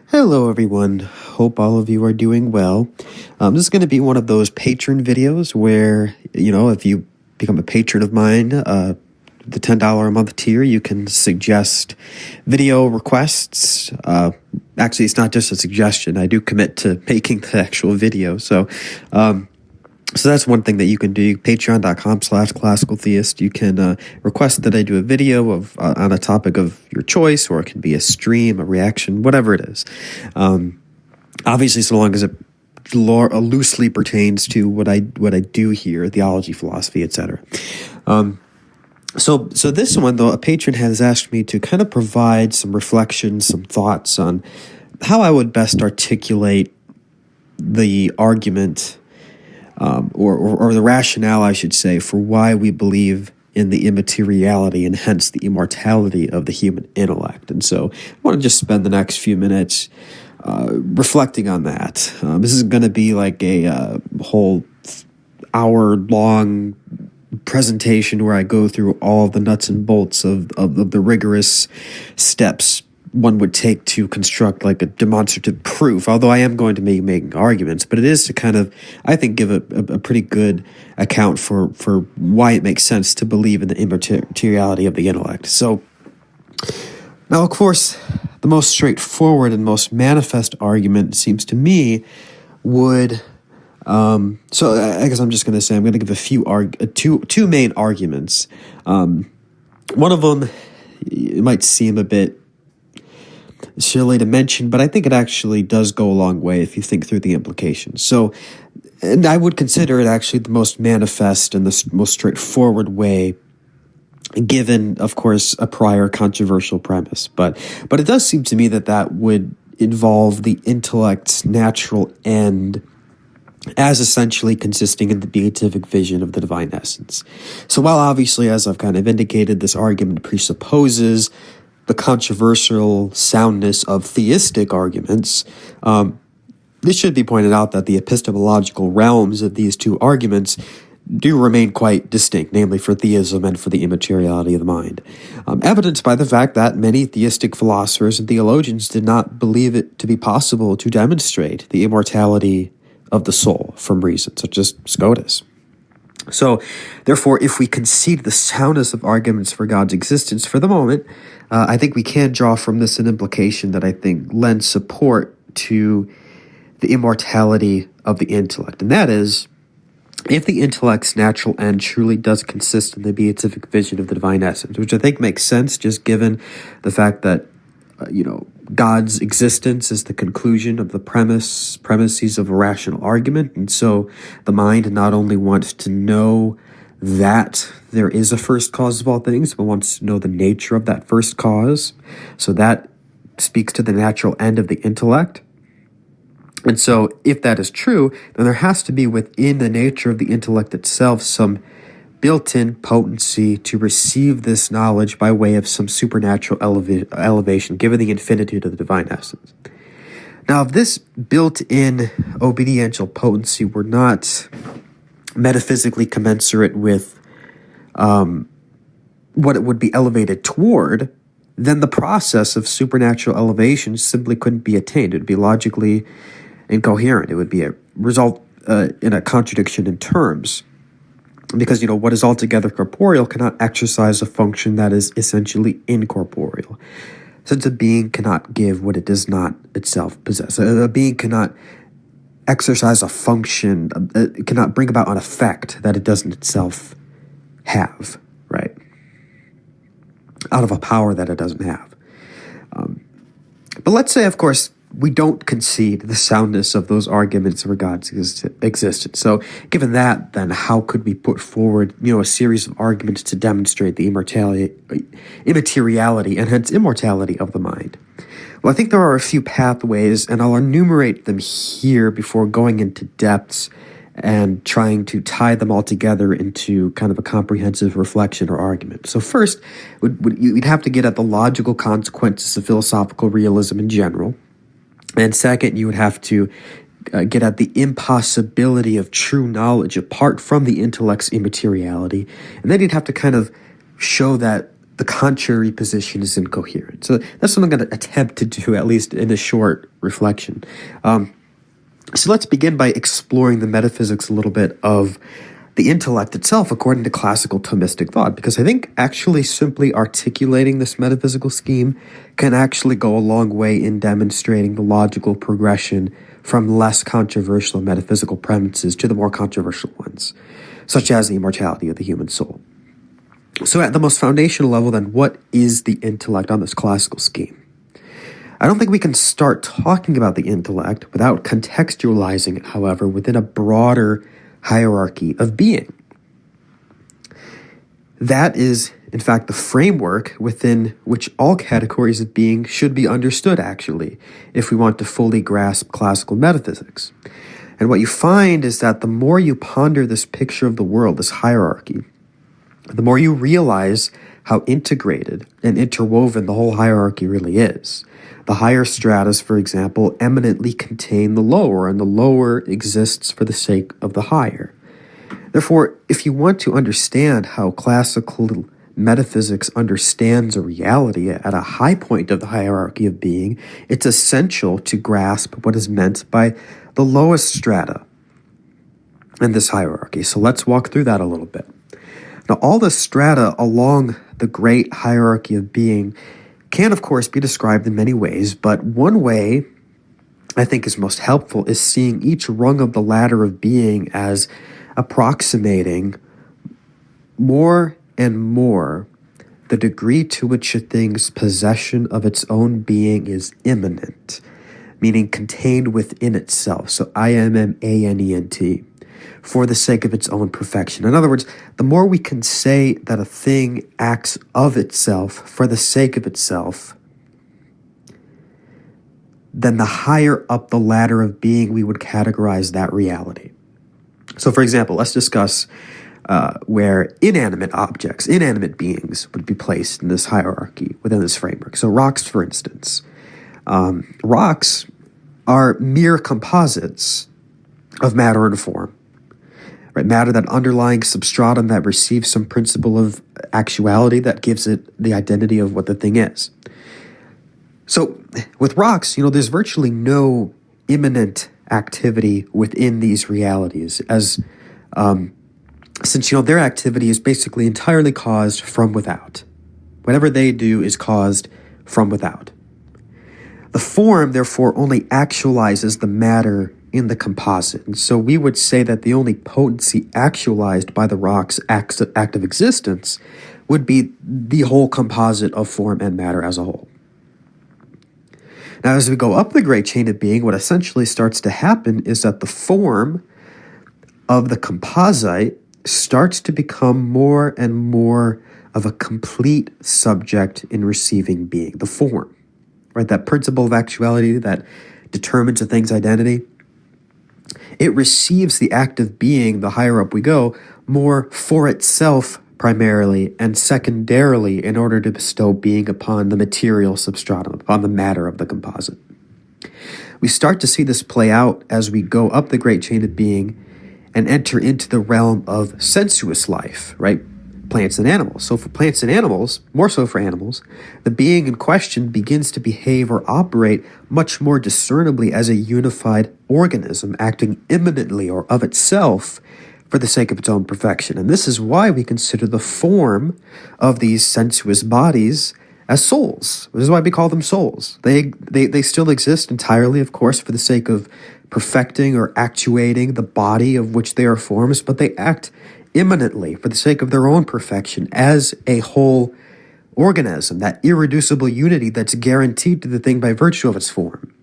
Hello everyone, hope all of you are doing well. This is going to be one of those patron videos where, if you become a patron of mine, the $10 a month tier, you can suggest video requests. Actually, it's not just a suggestion. I do commit to making the actual video. So that's one thing that you can do. Patreon.com/classicaltheist. You can request that I do a video on a topic of your choice, or it can be a stream, a reaction, whatever it is. Obviously, so long as it loosely pertains to what I do here, theology, philosophy, etc. So this one, though, a patron has asked me to kind of provide some reflections, some thoughts on how I would best articulate the argument, or the rationale, I should say, for why we believe in the immateriality and hence the immortality of the human intellect. And so I want to just spend the next few minutes reflecting on that. This is going to be like a whole hour-long presentation where I go through all the nuts and bolts of the rigorous steps one would take to construct like a demonstrative proof, although I am going to be making arguments, but it is to kind of, I think, give a pretty good account for why it makes sense to believe in the immateriality of the intellect. So now, of course, the most straightforward and most manifest argument seems to me would, so I guess I'm just going to say I'm going to give a few two main arguments. One of them, it might seem a bit silly to mention, but I think it actually does go a long way if you think through the implications. So, and I would consider it actually the most manifest and the most straightforward way, given, of course, a prior controversial premise. But it does seem to me that would involve the intellect's natural end as essentially consisting in the beatific vision of the divine essence. So while obviously, as I've kind of indicated, this argument presupposes the controversial soundness of theistic arguments, it should be pointed out that the epistemological realms of these two arguments do remain quite distinct, namely for theism and for the immateriality of the mind, evidenced by the fact that many theistic philosophers and theologians did not believe it to be possible to demonstrate the immortality of the soul from reason, such as Scotus. So, therefore, if we concede the soundness of arguments for God's existence for the moment, I think we can draw from this an implication that I think lends support to the immortality of the intellect. And that is, if the intellect's natural end truly does consist in the beatific vision of the divine essence, which I think makes sense just given the fact that, God's existence is the conclusion of the premises of a rational argument. And so the mind not only wants to know that there is a first cause of all things, but wants to know the nature of that first cause. So that speaks to the natural end of the intellect. And so if that is true, then there has to be within the nature of the intellect itself some built-in potency to receive this knowledge by way of some supernatural elevation, given the infinitude of the divine essence. Now, if this built-in obediential potency were not metaphysically commensurate with what it would be elevated toward, then the process of supernatural elevation simply couldn't be attained. It would be logically incoherent. It would be a result in a contradiction in terms. Because, what is altogether corporeal cannot exercise a function that is essentially incorporeal. Since a being cannot give what it does not itself possess. A being cannot exercise a function, it cannot bring about an effect that it doesn't itself have, right? Out of a power that it doesn't have. But let's say, of course, we don't concede the soundness of those arguments for God's existence. So given that, then how could we put forward, a series of arguments to demonstrate the immateriality and hence immortality of the mind? Well, I think there are a few pathways, and I'll enumerate them here before going into depths and trying to tie them all together into kind of a comprehensive reflection or argument. So first, you'd have to get at the logical consequences of philosophical realism in general. And second, you would have to get at the impossibility of true knowledge apart from the intellect's immateriality. And then you'd have to kind of show that the contrary position is incoherent. So that's what I'm going to attempt to do, at least in a short reflection. So let's begin by exploring the metaphysics a little bit of the intellect itself according to classical Thomistic thought, because I think actually simply articulating this metaphysical scheme can actually go a long way in demonstrating the logical progression from less controversial metaphysical premises to the more controversial ones, such as the immortality of the human soul. So at the most foundational level, then, what is the intellect on this classical scheme? I don't think we can start talking about the intellect without contextualizing it, however, within a broader hierarchy of being. That is, in fact, the framework within which all categories of being should be understood, actually, if we want to fully grasp classical metaphysics. And what you find is that the more you ponder this picture of the world, this hierarchy, the more you realize how integrated and interwoven the whole hierarchy really is. The higher stratas, for example, eminently contain the lower, and the lower exists for the sake of the higher. Therefore, if you want to understand how classical metaphysics understands a reality at a high point of the hierarchy of being, it's essential to grasp what is meant by the lowest strata in this hierarchy. So let's walk through that a little bit. Now, all the strata along the great hierarchy of being can, of course, be described in many ways, but one way I think is most helpful is seeing each rung of the ladder of being as approximating more and more the degree to which a thing's possession of its own being is immanent, meaning contained within itself. So immanent, for the sake of its own perfection. In other words, the more we can say that a thing acts of itself for the sake of itself, then the higher up the ladder of being we would categorize that reality. So, for example, let's discuss where inanimate objects, inanimate beings would be placed in this hierarchy within this framework. So rocks, for instance. Rocks are mere composites of matter and form. Right, matter, that underlying substratum that receives some principle of actuality that gives it the identity of what the thing is. So with rocks, there's virtually no immanent activity within these realities, as since their activity is basically entirely caused from without. Whatever they do is caused from without. The form, therefore, only actualizes the matter in the composite. And so we would say that the only potency actualized by the rock's act of existence would be the whole composite of form and matter as a whole. Now, as we go up the great chain of being, what essentially starts to happen is that the form of the composite starts to become more and more of a complete subject in receiving being, the form, right? That principle of actuality that determines a thing's identity. It receives the act of being, the higher up we go, more for itself primarily and secondarily in order to bestow being upon the material substratum, upon the matter of the composite. We start to see this play out as we go up the great chain of being and enter into the realm of sensuous life, right? Plants and animals. So for plants and animals, more so for animals, the being in question begins to behave or operate much more discernibly as a unified organism, acting immanently or of itself for the sake of its own perfection. And this is why we consider the form of these sensuous bodies as souls. This is why we call them souls. They still exist entirely, of course, for the sake of perfecting or actuating the body of which they are forms, but they act immanently for the sake of their own perfection as a whole organism, that irreducible unity that's guaranteed to the thing by virtue of its form.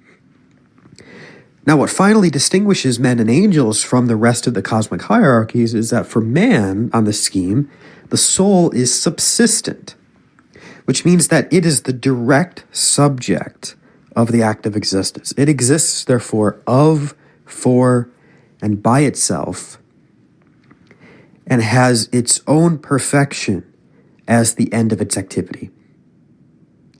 Now, what finally distinguishes men and angels from the rest of the cosmic hierarchies is that for man, on the scheme, the soul is subsistent, which means that it is the direct subject of the act of existence. It exists, therefore, of, for, and by itself, and has its own perfection as the end of its activity.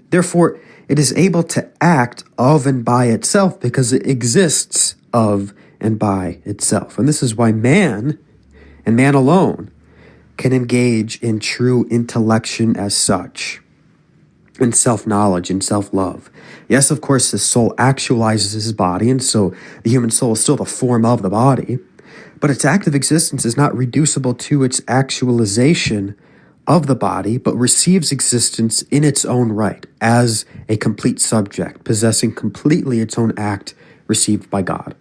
Therefore, it is able to act of and by itself because it exists of and by itself. And this is why man, and man alone, can engage in true intellection as such, in self-knowledge and self-love. Yes, of course, the soul actualizes his body, and so the human soul is still the form of the body, but its active existence is not reducible to its actualization of the body, but receives existence in its own right as a complete subject, possessing completely its own act received by God.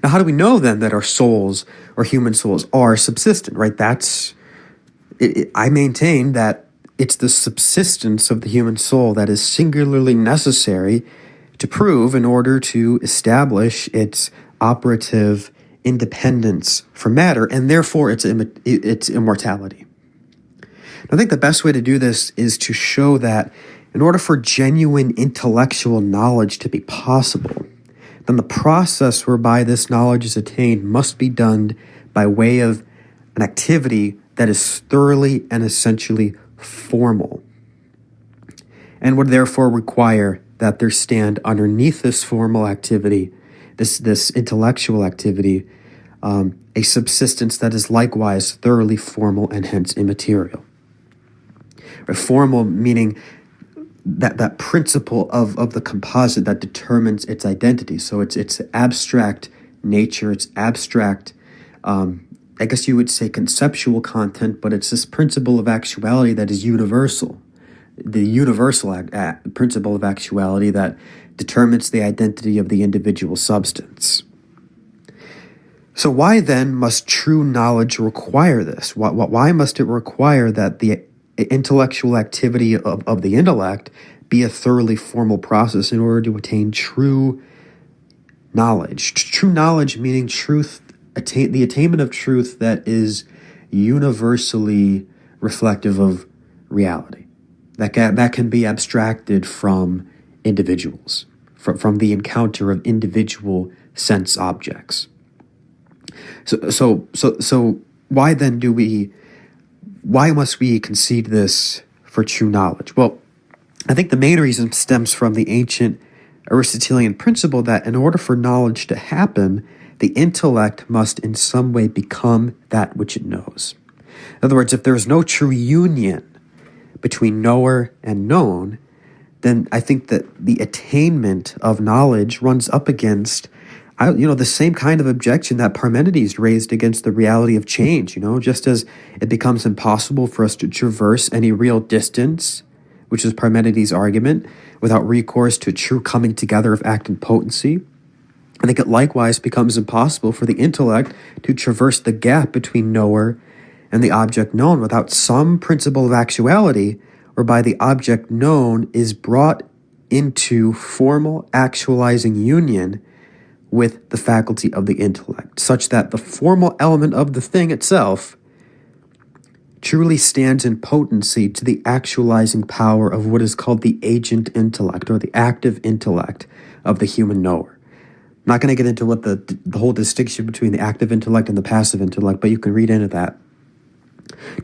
Now, how do we know then that our souls or human souls are subsistent, right? I maintain that it's the subsistence of the human soul that is singularly necessary to prove in order to establish its operative independence from matter, and therefore its immortality. I think the best way to do this is to show that in order for genuine intellectual knowledge to be possible, then the process whereby this knowledge is attained must be done by way of an activity that is thoroughly and essentially formal, and would therefore require that there stand underneath this formal activity, this intellectual activity, a subsistence that is likewise thoroughly formal and hence immaterial. Formal meaning that principle of the composite that determines its identity. So it's abstract nature, it's abstract, I guess you would say conceptual content, but it's this principle of actuality that is universal. The universal principle of actuality that determines the identity of the individual substance. So why then must true knowledge require this? Why must it require that the intellectual activity of the intellect be a thoroughly formal process in order to attain true knowledge? True knowledge meaning the attainment of truth that is universally reflective of reality. That can be abstracted from individuals, from the encounter of individual sense objects. So why then why must we concede this for true knowledge? Well, I think the main reason stems from the ancient Aristotelian principle that in order for knowledge to happen, the intellect must in some way become that which it knows. In other words, if there is no true union between knower and known, then I think that the attainment of knowledge runs up against the same kind of objection that Parmenides raised against the reality of change, just as it becomes impossible for us to traverse any real distance, which is Parmenides' argument, without recourse to a true coming together of act and potency. I think it likewise becomes impossible for the intellect to traverse the gap between knower and the object known without some principle of actuality whereby the object known is brought into formal actualizing union with the faculty of the intellect, such that the formal element of the thing itself truly stands in potency to the actualizing power of what is called the agent intellect, or the active intellect of the human knower. I'm not going to get into what the whole distinction between the active intellect and the passive intellect, but you can read into that.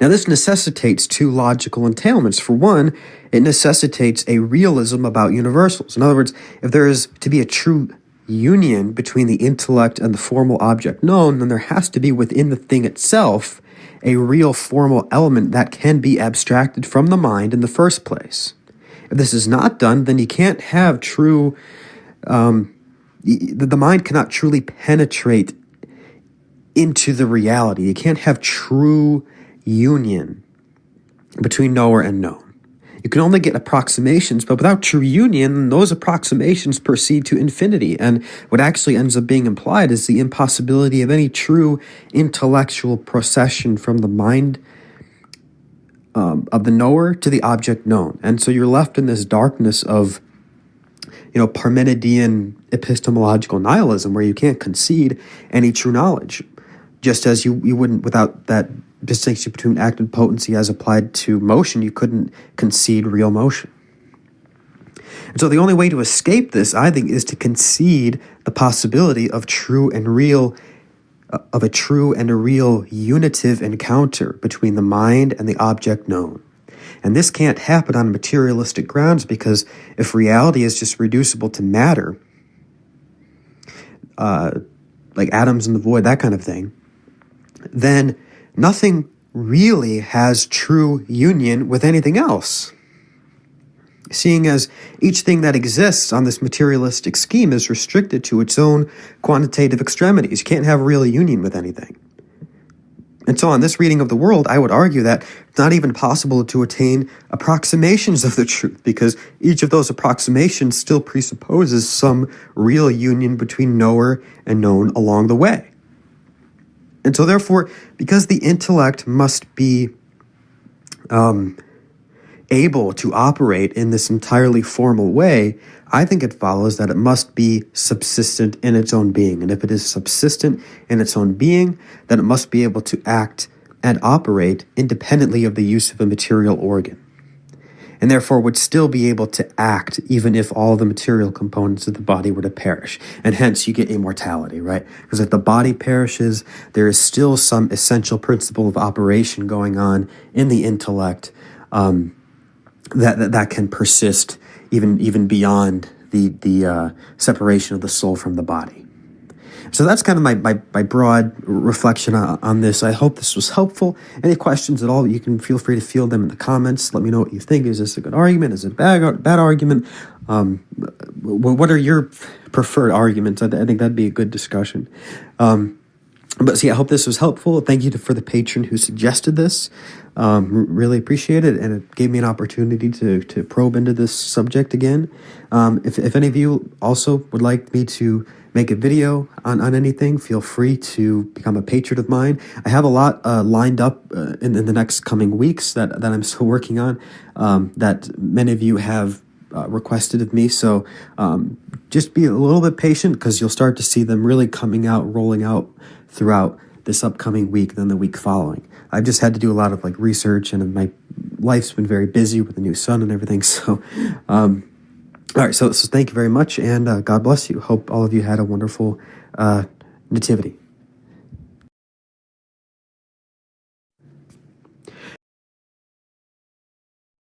Now, this necessitates two logical entailments. For one, it necessitates a realism about universals. In other words, if there is to be a true union between the intellect and the formal object known, then there has to be within the thing itself a real formal element that can be abstracted from the mind in the first place. If this is not done, then you can't have true, the mind cannot truly penetrate into the reality. You can't have true union between knower and known. You can only get approximations, but without true union, those approximations proceed to infinity. And what actually ends up being implied is the impossibility of any true intellectual procession from the mind of the knower to the object known. And so you're left in this darkness of, Parmenidean epistemological nihilism, where you can't concede any true knowledge, just as you wouldn't without that distinction between act and potency as applied to motion. You couldn't concede real motion. And so the only way to escape this, I think, is to concede the possibility of a true and a real unitive encounter between the mind and the object known. And this can't happen on materialistic grounds, because if reality is just reducible to matter, like atoms in the void, that kind of thing, then nothing really has true union with anything else, seeing as each thing that exists on this materialistic scheme is restricted to its own quantitative extremities. You can't have real union with anything. And so on this reading of the world, I would argue that it's not even possible to attain approximations of the truth, because each of those approximations still presupposes some real union between knower and known along the way. And so therefore, because the intellect must be able to operate in this entirely formal way, I think it follows that it must be subsistent in its own being. And if it is subsistent in its own being, then it must be able to act and operate independently of the use of a material organ, and therefore would still be able to act even if all the material components of the body were to perish. And hence you get immortality, right? Because if the body perishes, there is still some essential principle of operation going on in the intellect that can persist even beyond the separation of the soul from the body. So that's kind of my broad reflection on this. I hope this was helpful. Any questions at all, you can feel free to field them in the comments. Let me know what you think. Is this a good argument? Is it a bad argument? What are your preferred arguments? I think that'd be a good discussion. But see, I hope this was helpful. Thank you for the patron who suggested this. Really appreciate it, and it gave me an opportunity to probe into this subject again. If any of you also would like me to make a video on anything, feel free to become a patron of mine. I have a lot lined up in the next coming weeks that I'm still working on, that many of you have requested of me. So just be a little bit patient, because you'll start to see them really coming out, rolling out throughout this upcoming week, then the week following. I've just had to do a lot of research, and my life's been very busy with the new son and everything. So, all right. So thank you very much, and God bless you. Hope all of you had a wonderful nativity.